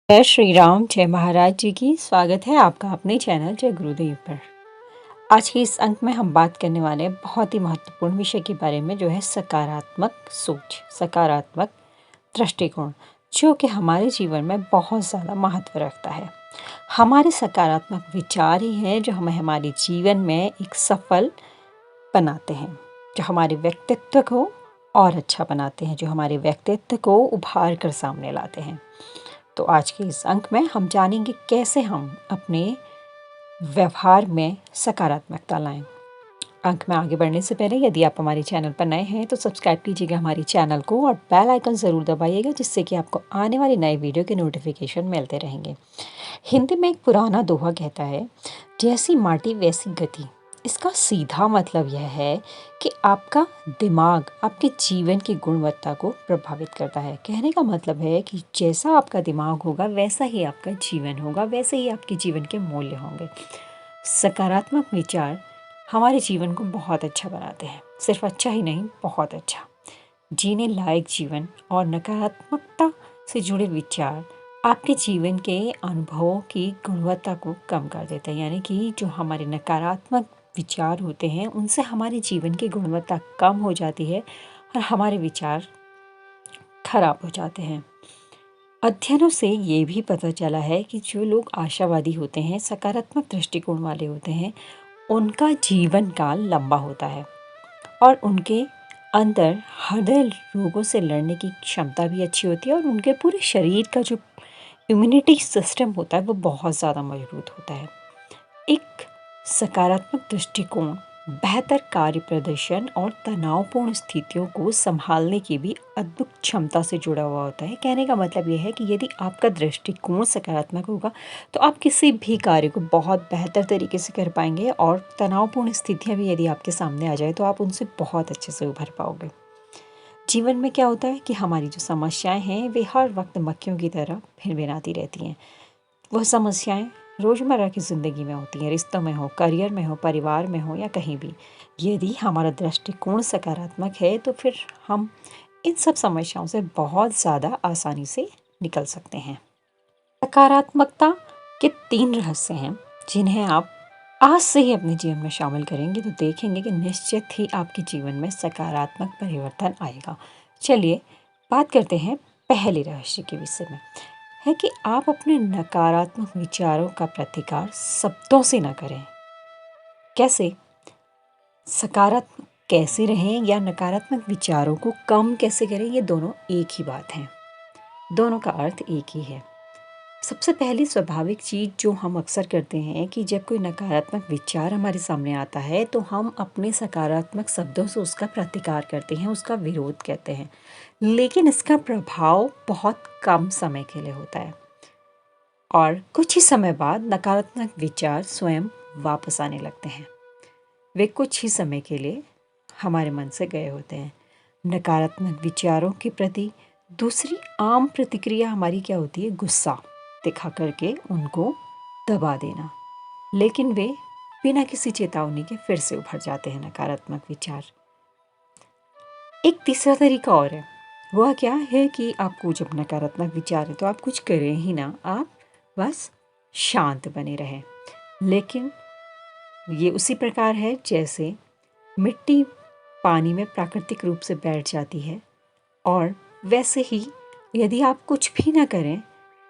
जय श्री राम, जय महाराज जी की। स्वागत है आपका अपने चैनल जय गुरुदेव पर। आज के इस अंक में हम बात करने वाले हैं बहुत ही महत्वपूर्ण विषय के बारे में, जो है सकारात्मक सोच, सकारात्मक दृष्टिकोण, जो कि हमारे जीवन में बहुत ज़्यादा महत्व रखता है। हमारे सकारात्मक विचार ही हैं जो हमें हमारे जीवन में एक सफल बनाते हैं, जो हमारे व्यक्तित्व को और अच्छा बनाते हैं, जो हमारे व्यक्तित्व को उभार कर सामने लाते हैं। तो आज के इस अंक में हम जानेंगे कैसे हम अपने व्यवहार में सकारात्मकता लाएं। अंक में आगे बढ़ने से पहले यदि आप हमारे चैनल पर नए हैं तो सब्सक्राइब कीजिएगा हमारे चैनल को और बेल आइकन ज़रूर दबाइएगा, जिससे कि आपको आने वाली नए वीडियो के नोटिफिकेशन मिलते रहेंगे। हिंदी में एक पुराना दोहा कहता है, जैसी माटी वैसी गति। इसका सीधा मतलब यह है कि आपका दिमाग आपके जीवन की गुणवत्ता को प्रभावित करता है। कहने का मतलब है कि जैसा आपका दिमाग होगा वैसा ही आपका जीवन होगा, वैसे ही आपके जीवन के मूल्य होंगे। सकारात्मक विचार हमारे जीवन को बहुत अच्छा बनाते हैं, सिर्फ अच्छा ही नहीं, बहुत अच्छा। जीने लायक जीवन और नकारात्मकता से जुड़े विचार आपके जीवन के अनुभवों की गुणवत्ता को कम कर देते हैं। यानी कि जो हमारे नकारात्मक विचार होते हैं उनसे हमारे जीवन की गुणवत्ता कम हो जाती है और हमारे विचार खराब हो जाते हैं। अध्ययनों से ये भी पता चला है कि जो लोग आशावादी होते हैं, सकारात्मक दृष्टिकोण वाले होते हैं, उनका जीवन काल लंबा होता है और उनके अंदर हृदय रोगों से लड़ने की क्षमता भी अच्छी होती है और उनके पूरे शरीर का जो इम्यूनिटी सिस्टम होता है वो बहुत ज़्यादा मजबूत होता है। एक सकारात्मक दृष्टिकोण बेहतर कार्य प्रदर्शन और तनावपूर्ण स्थितियों को संभालने की भी अद्भुत क्षमता से जुड़ा हुआ होता है। कहने का मतलब यह है कि यदि आपका दृष्टिकोण सकारात्मक होगा तो आप किसी भी कार्य को बहुत बेहतर तरीके से कर पाएंगे और तनावपूर्ण स्थितियां भी यदि आपके सामने आ जाए तो आप उनसे बहुत अच्छे से उभर पाओगे। जीवन में क्या होता है कि हमारी जो समस्याएं हैं वे हर वक्त मक्खियों की तरह भिनभिनाती रहती हैं। वह समस्याएं रोज़मर्रा की ज़िंदगी में होती हैं, रिश्तों में हो, करियर में हो, परिवार में हो या कहीं भी। यदि हमारा दृष्टिकोण सकारात्मक है तो फिर हम इन सब समस्याओं से बहुत ज़्यादा आसानी से निकल सकते हैं। सकारात्मकता के 3 रहस्य हैं जिन्हें आप आज से ही अपने जीवन में शामिल करेंगे तो देखेंगे कि निश्चित ही आपके जीवन में सकारात्मक परिवर्तन आएगा। चलिए बात करते हैं पहले रहस्य के विषय में, है कि आप अपने नकारात्मक विचारों का प्रतिकार शब्दों से न करें। कैसे? सकारात्मक कैसे रहें या नकारात्मक विचारों को कम कैसे करें, ये दोनों एक ही बात है, दोनों का अर्थ एक ही है। सबसे पहली स्वाभाविक चीज़ जो हम अक्सर करते हैं कि जब कोई नकारात्मक विचार हमारे सामने आता है तो हम अपने सकारात्मक शब्दों से उसका प्रतिकार करते हैं, उसका विरोध कहते हैं, लेकिन इसका प्रभाव बहुत कम समय के लिए होता है और कुछ ही समय बाद नकारात्मक विचार स्वयं वापस आने लगते हैं। वे कुछ ही समय के लिए हमारे मन से गए होते हैं। नकारात्मक विचारों के प्रति दूसरी आम प्रतिक्रिया हमारी क्या होती है? गुस्सा दिखा करके उनको दबा देना, लेकिन वे बिना किसी चेतावनी के फिर से उभर जाते हैं नकारात्मक विचार। एक तीसरा तरीका और है, वह क्या है कि आपको जब नकारात्मक विचार है तो आप कुछ करें ही ना, आप बस शांत बने रहें। लेकिन ये उसी प्रकार है जैसे मिट्टी पानी में प्राकृतिक रूप से बैठ जाती है, और वैसे ही यदि आप कुछ भी ना करें,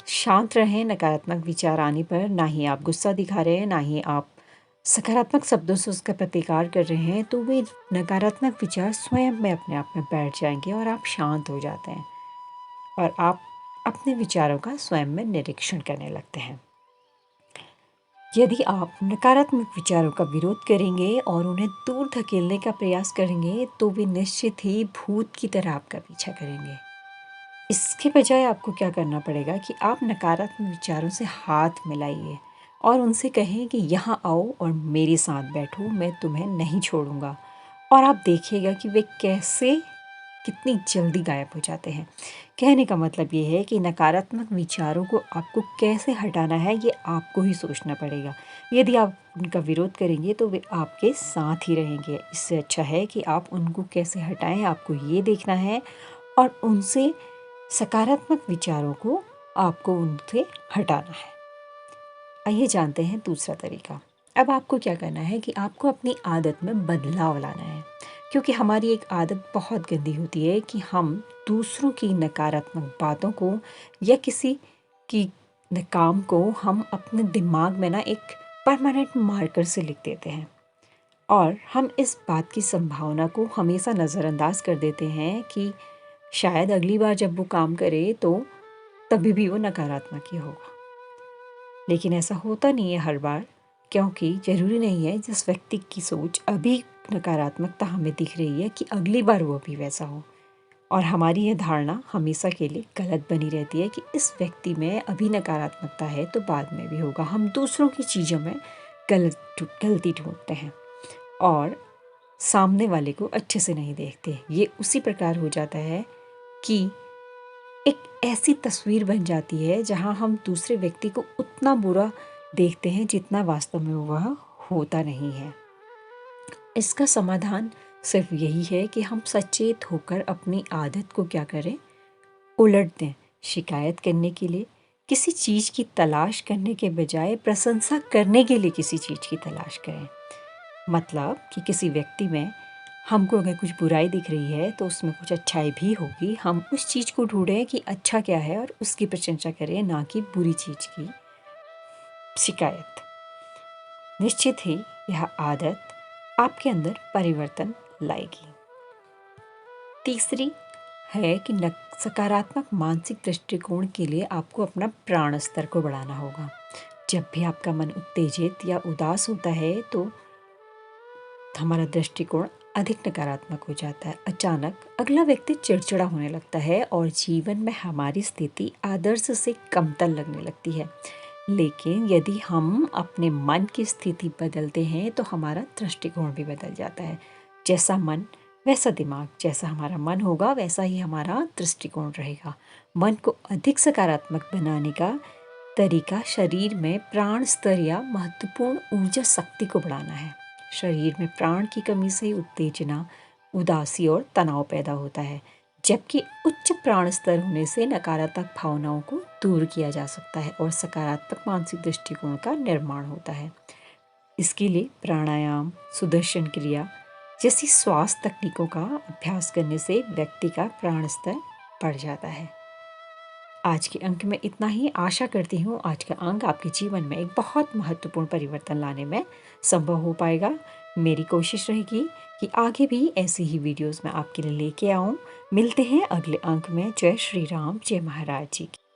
शांत रहें नकारात्मक विचार आने पर, ना ही आप गुस्सा दिखा रहे हैं, ना ही आप सकारात्मक शब्दों से उसका प्रतिकार कर रहे हैं, तो वे नकारात्मक विचार स्वयं में अपने आप में बैठ जाएंगे और आप शांत हो जाते हैं और आप अपने विचारों का स्वयं में निरीक्षण करने लगते हैं। यदि आप नकारात्मक विचारों का विरोध करेंगे और उन्हें दूर धकेलने का प्रयास करेंगे तो वे निश्चित ही भूत की तरह आपका पीछा करेंगे। इसके बजाय आपको क्या करना पड़ेगा कि आप नकारात्मक विचारों से हाथ मिलाइए और उनसे कहें कि यहाँ आओ और मेरे साथ बैठो, मैं तुम्हें नहीं छोड़ूंगा। और आप देखिएगा कि वे कैसे कितनी जल्दी गायब हो जाते हैं। कहने का मतलब ये है कि नकारात्मक विचारों को आपको कैसे हटाना है ये आपको ही सोचना पड़ेगा। यदि आप उनका विरोध करेंगे तो वे आपके साथ ही रहेंगे। इससे अच्छा है कि आप उनको कैसे हटाएं, आपको ये देखना है और उनसे सकारात्मक विचारों को आपको उनसे हटाना है। आइए जानते हैं दूसरा तरीका। अब आपको क्या करना है कि आपको अपनी आदत में बदलाव लाना है, क्योंकि हमारी एक आदत बहुत गंदी होती है कि हम दूसरों की नकारात्मक बातों को या किसी की काम को हम अपने दिमाग में ना एक परमानेंट मार्कर से लिख देते हैं और हम इस बात की संभावना को हमेशा नज़रअंदाज कर देते हैं कि शायद अगली बार जब वो काम करे तो तभी भी वो नकारात्मक ही होगा। लेकिन ऐसा होता नहीं है हर बार, क्योंकि ज़रूरी नहीं है जिस व्यक्ति की सोच अभी नकारात्मकता हमें दिख रही है कि अगली बार वो भी वैसा हो। और हमारी यह धारणा हमेशा के लिए गलत बनी रहती है कि इस व्यक्ति में अभी नकारात्मकता है तो बाद में भी होगा। हम दूसरों की चीज़ों में गलती ढूंढते हैं और सामने वाले को अच्छे से नहीं देखते। ये उसी प्रकार हो जाता है कि एक ऐसी तस्वीर बन जाती है जहां हम दूसरे व्यक्ति को उतना बुरा देखते हैं जितना वास्तव में वह होता नहीं है। इसका समाधान सिर्फ यही है कि हम सचेत होकर अपनी आदत को क्या करें, उलट दें। शिकायत करने के लिए किसी चीज़ की तलाश करने के बजाय प्रशंसा करने के लिए किसी चीज़ की तलाश करें। मतलब कि किसी व्यक्ति में हमको अगर कुछ बुराई दिख रही है तो उसमें कुछ अच्छाई भी होगी। हम उस चीज़ को ढूंढें कि अच्छा क्या है और उसकी प्रशंसा करें, ना कि बुरी चीज़ की शिकायत। निश्चित ही यह आदत आपके अंदर परिवर्तन लाएगी। तीसरी है कि सकारात्मक मानसिक दृष्टिकोण के लिए आपको अपना प्राण स्तर को बढ़ाना होगा। जब भी आपका मन उत्तेजित या उदास होता है तो हमारा दृष्टिकोण अधिक नकारात्मक हो जाता है। अचानक अगला व्यक्ति चिड़चिड़ा होने लगता है और जीवन में हमारी स्थिति आदर्श से कमतर लगने लगती है। लेकिन यदि हम अपने मन की स्थिति बदलते हैं तो हमारा दृष्टिकोण भी बदल जाता है। जैसा मन वैसा दिमाग, जैसा हमारा मन होगा वैसा ही हमारा दृष्टिकोण रहेगा। मन को अधिक सकारात्मक बनाने का तरीका शरीर में प्राण स्तर या महत्वपूर्ण ऊर्जा शक्ति को बढ़ाना है। शरीर में प्राण की कमी से उत्तेजना, उदासी और तनाव पैदा होता है, जबकि उच्च प्राण स्तर होने से नकारात्मक भावनाओं को दूर किया जा सकता है और सकारात्मक मानसिक दृष्टिकोण का निर्माण होता है। इसके लिए प्राणायाम, सुदर्शन क्रिया जैसी स्वास्थ्य तकनीकों का अभ्यास करने से व्यक्ति का प्राण स्तर बढ़ जाता है। आज के अंक में इतना ही। आशा करती हूँ आज का अंक आपके जीवन में एक बहुत महत्वपूर्ण परिवर्तन लाने में संभव हो पाएगा। मेरी कोशिश रहेगी कि आगे भी ऐसी ही वीडियोस मैं आपके लिए लेके आऊँ। मिलते हैं अगले अंक में। जय श्री राम, जय महाराज जी की।